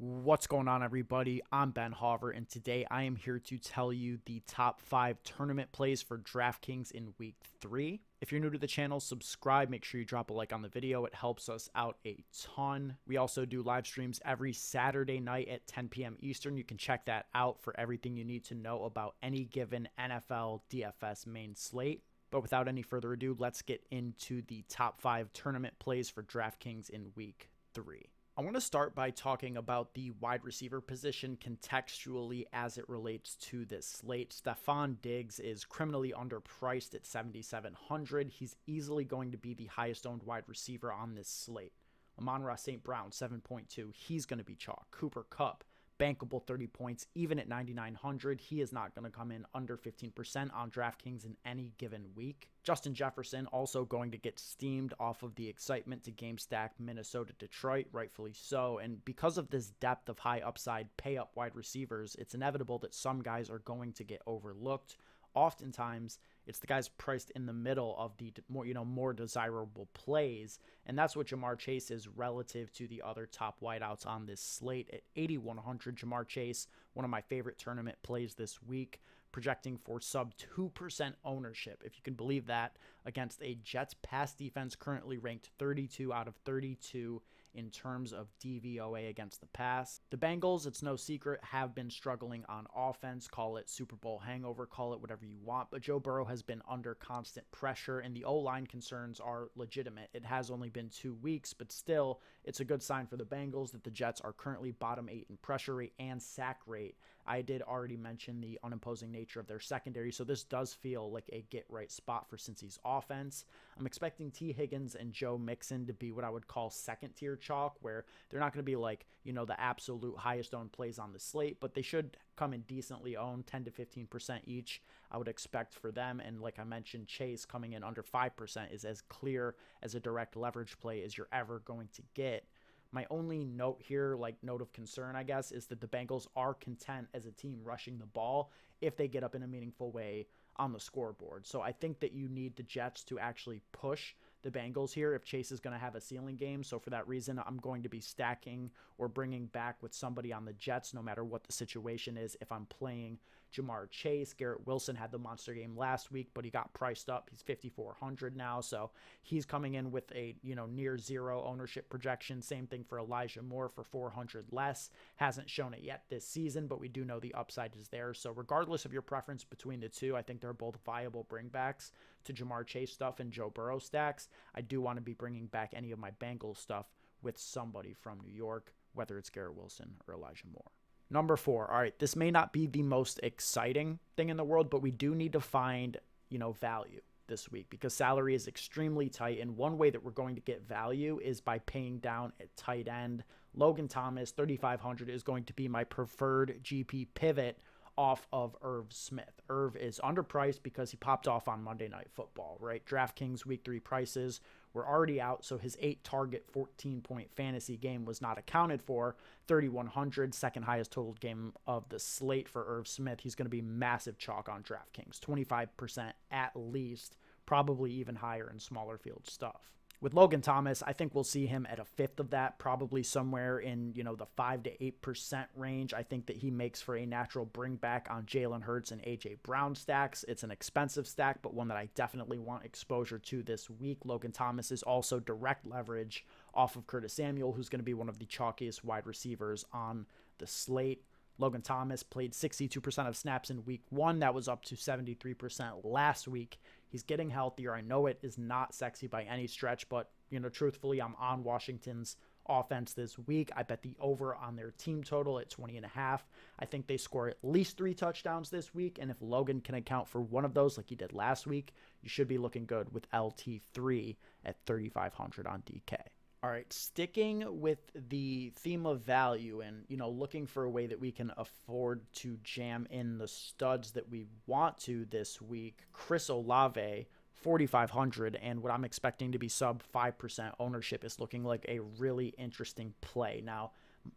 What's going on, everybody? I'm Ben Hauver, and today I am here to tell you the top 5 tournament plays for DraftKings in Week 3. If you're new to the channel, subscribe. Make sure you drop a like on the video. It helps us out a ton. We also do live streams every Saturday night at 10 p.m. Eastern. You can check that out for everything you need to know about any given NFL DFS main slate. But without any further ado, let's get into the top 5 tournament plays for DraftKings in Week 3. I want to start by talking about the wide receiver position contextually as it relates to this slate. Stefon Diggs is criminally underpriced at 7,700. He's easily going to be the highest owned wide receiver on this slate. Amon-Ra St. Brown, 7.2. He's going to be chalk. Cooper Kupp, bankable 30 points, even at 9,900. He is not going to come in under 15% on DraftKings in any given week. Justin Jefferson also going to get steamed off of the excitement to game stack Minnesota-Detroit, rightfully so. And because of this depth of high upside pay-up wide receivers, it's inevitable that some guys are going to get overlooked. Oftentimes, it's the guys priced in the middle of the more desirable plays, and that's what Ja'Marr Chase is relative to the other top wideouts on this slate. At 8,100, Ja'Marr Chase, one of my favorite tournament plays this week, projecting for sub 2% ownership, if you can believe that, against a Jets pass defense currently ranked 32 out of 32 in terms of DVOA against the pass. The Bengals, it's no secret, have been struggling on offense. Call it Super Bowl hangover, call it whatever you want, but Joe Burrow has been under constant pressure, and the O-line concerns are legitimate. It has only been 2 weeks, but still, it's a good sign for the Bengals that the Jets are currently bottom 8 in pressure rate and sack rate. I did already mention the unimposing nature of their secondary, so this does feel like a get-right spot for Cincy's offense. I'm expecting T. Higgins and Joe Mixon to be what I would call second-tier chalk, where they're not going to be like, the absolute highest-owned plays on the slate, but they should come in decently owned, 10 to 15% each, I would expect for them. And like I mentioned, Chase coming in under 5% is as clear as a direct leverage play as you're ever going to get. My only note here, note of concern, I guess, is that the Bengals are content as a team rushing the ball if they get up in a meaningful way on the scoreboard. So I think that you need the Jets to actually push the Bengals here if Chase is going to have a ceiling game. So for that reason, I'm going to be stacking or bringing back with somebody on the Jets no matter what the situation is. If I'm playing Ja'Marr Chase, Garrett Wilson had the monster game last week, but he got priced up. He's 5,400 now, so he's coming in with a near zero ownership projection. Same thing for Elijah Moore for 400 less. Hasn't shown it yet this season, but we do know the upside is there. So regardless of your preference between the two, I think they're both viable bringbacks to Ja'Marr Chase stuff and Joe Burrow stacks. I do want to be bringing back any of my Bengals stuff with somebody from New York, whether it's Garrett Wilson or Elijah Moore. Number 4. All right, this may not be the most exciting thing in the world, but we do need to find, value this week because salary is extremely tight. And one way that we're going to get value is by paying down at tight end. Logan Thomas, 3,500, is going to be my preferred GP pivot off of Irv Smith. Irv is underpriced because he popped off on Monday Night Football, right? DraftKings Week 3 prices were already out, so his 8-target, 14-point fantasy game was not accounted for. 3,100, second highest total game of the slate for Irv Smith. He's going to be massive chalk on DraftKings, 25% at least, probably even higher in smaller field stuff. With Logan Thomas, I think we'll see him at a fifth of that, probably somewhere in, the 5 to 8% range. I think that he makes for a natural bring back on Jalen Hurts and A.J. Brown stacks. It's an expensive stack, but one that I definitely want exposure to this week. Logan Thomas is also direct leverage off of Curtis Samuel, who's going to be one of the chalkiest wide receivers on the slate. Logan Thomas played 62% of snaps in week 1. That was up to 73% last week. He's getting healthier. I know it is not sexy by any stretch, but, truthfully, I'm on Washington's offense this week. I bet the over on their team total at 20.5. I think they score at least 3 touchdowns this week, and if Logan can account for one of those like he did last week, you should be looking good with LT3 at 3,500 on DK. All right, sticking with the theme of value and, looking for a way that we can afford to jam in the studs that we want to this week, Chris Olave, 4,500, and what I'm expecting to be sub 5% ownership is looking like a really interesting play. Now,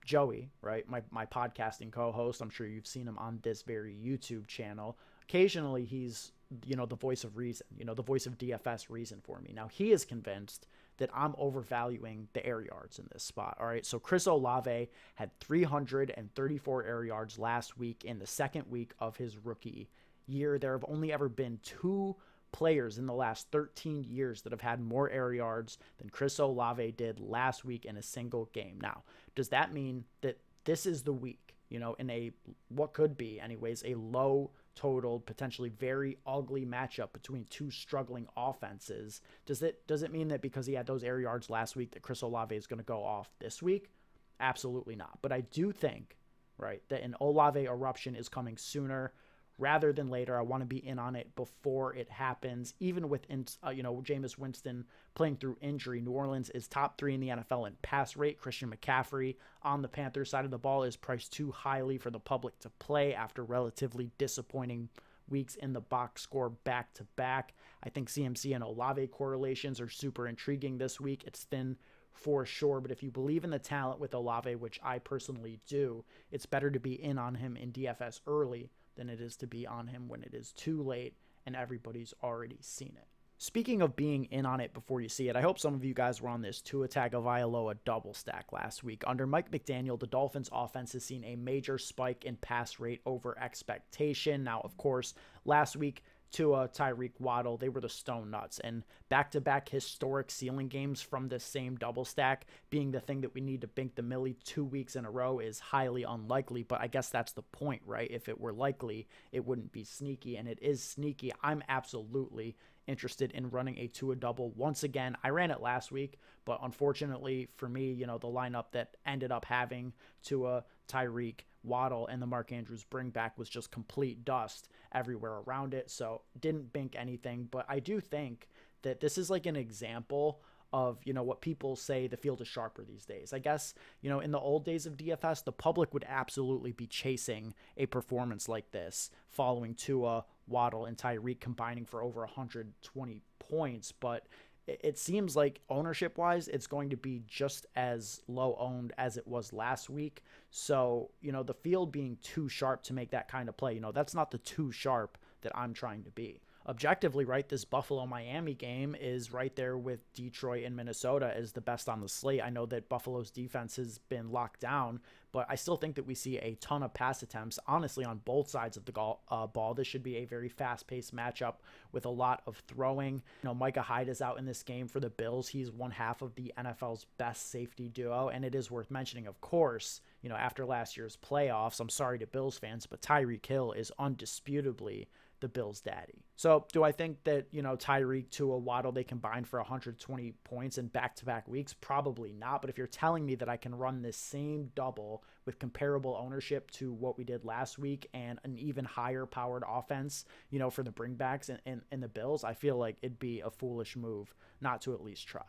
Joey, right, my podcasting co-host, I'm sure you've seen him on this very YouTube channel. Occasionally, he's, the voice of reason, the voice of DFS reason for me. Now, he is convinced that I'm overvaluing the air yards in this spot. All right. So Chris Olave had 334 air yards last week in the second week of his rookie year. There have only ever been 2 players in the last 13 years that have had more air yards than Chris Olave did last week in a single game. Now, does that mean that this is the week, in a, what could be anyways, a low totaled, potentially very ugly matchup between 2 struggling offenses? Does it mean that because he had those air yards last week that Chris Olave is going to go off this week? Absolutely not. But I do think, right, that an Olave eruption is coming sooner rather than later. I want to be in on it before it happens. Even with, Jameis Winston playing through injury, New Orleans is top 3 in the NFL in pass rate. Christian McCaffrey on the Panthers side of the ball is priced too highly for the public to play after relatively disappointing weeks in the box score back to back. I think CMC and Olave correlations are super intriguing this week. It's thin for sure, but if you believe in the talent with Olave, which I personally do, it's better to be in on him in DFS early than it is to be on him when it is too late and everybody's already seen it. Speaking of being in on it before you see it, I hope some of you guys were on this Tua Tagovailoa double stack last week. Under Mike McDaniel, the Dolphins offense has seen a major spike in pass rate over expectation. Now, of course, last week, Tua, Tyreek, Waddle, they were the stone nuts, and back-to-back historic ceiling games from this same double stack being the thing that we need to bank the millie 2 weeks in a row is highly unlikely, but I guess that's the point, right? If it were likely, it wouldn't be sneaky, and it is sneaky. I'm absolutely interested in running a Tua double once again. I ran it last week, but unfortunately for me, the lineup that ended up having Tua, Tyreek, Waddle, and the Mark Andrews bring back was just complete dust everywhere around it, so didn't bank anything. But I do think that this is like an example of, what people say the field is sharper these days. I guess, in the old days of DFS, the public would absolutely be chasing a performance like this following Tua, Waddle, and Tyreek combining for over 120 points, but it seems like ownership-wise, it's going to be just as low-owned as it was last week. So, the field being too sharp to make that kind of play, that's not the too sharp that I'm trying to be. Objectively, right, this Buffalo-Miami game is right there with Detroit and Minnesota as the best on the slate. I know that Buffalo's defense has been locked down, but I still think that we see a ton of pass attempts, honestly, on both sides of the ball. This should be a very fast-paced matchup with a lot of throwing. Micah Hyde is out in this game for the Bills. He's one half of the NFL's best safety duo, and it is worth mentioning, of course, after last year's playoffs, I'm sorry to Bills fans, but Tyreek Hill is undisputably the Bills' daddy. So do I think that, Tyreek, Tua, Waddle, they combined for 120 points in back-to-back weeks? Probably not. But if you're telling me that I can run this same double with comparable ownership to what we did last week and an even higher powered offense, for the bringbacks and the Bills, I feel like it'd be a foolish move not to at least try.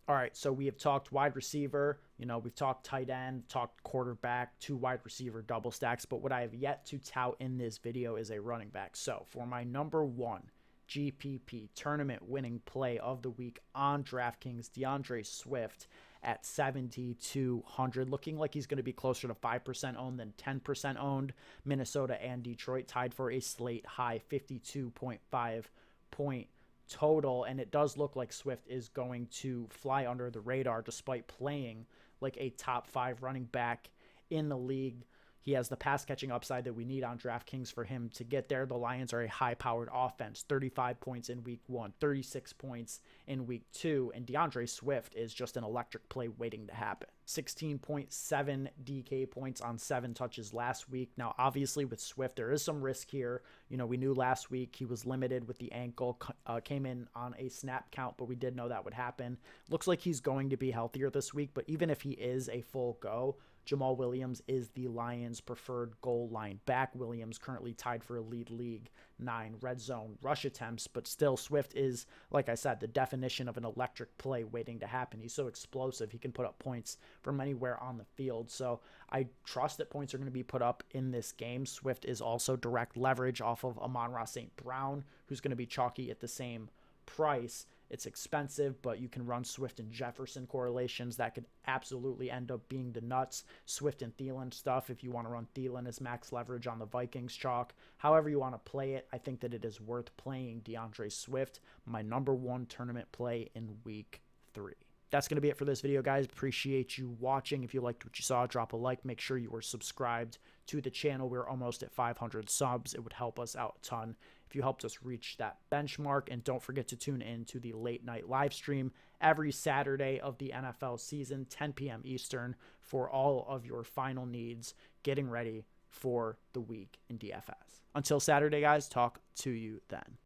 All right, so we have talked wide receiver, we've talked tight end, talked quarterback, 2 wide receiver double stacks, but what I have yet to tout in this video is a running back. So for my number 1 GPP tournament winning play of the week on DraftKings, Deandre Swift at 7,200, looking like he's going to be closer to 5% owned than 10% owned. Minnesota and Detroit tied for a slate high 52.5 point total, and it does look like Swift is going to fly under the radar despite playing like a top 5 running back in the league. He has the pass catching upside that we need on DraftKings for him to get there. The Lions are a high powered offense, 35 points in week 1, 36 points in week 2, and DeAndre Swift is just an electric play waiting to happen. 16.7 DK points on 7 touches last week. Now, obviously with Swift, there is some risk here. We knew last week he was limited with the ankle, came in on a snap count, but we did know that would happen. Looks like he's going to be healthier this week, but even if he is a full go, Jamal Williams is the Lions' preferred goal line back. Williams currently tied for a league 9 red zone rush attempts, but still Swift is, like I said, the definition of an electric play waiting to happen. He's so explosive. He can put up points from anywhere on the field. So I trust that points are going to be put up in this game. Swift is also direct leverage off of Amon-Ra St. Brown, who's going to be chalky at the same price. It's expensive, but you can run Swift and Jefferson correlations. That could absolutely end up being the nuts. Swift and Thielen stuff, if you want to run Thielen as max leverage on the Vikings chalk. However you want to play it, I think that it is worth playing DeAndre Swift, my number 1 tournament play in week 3. that's going to be it for this video, guys. Appreciate you watching. If you liked what you saw, drop a like. Make sure you were subscribed to the channel. We're almost at 500 subs. It would help us out a ton if you helped us reach that benchmark. And don't forget to tune in to the late night live stream every Saturday of the NFL season, 10 p.m. Eastern, for all of your final needs, getting ready for the week in DFS. Until Saturday, guys, talk to you then.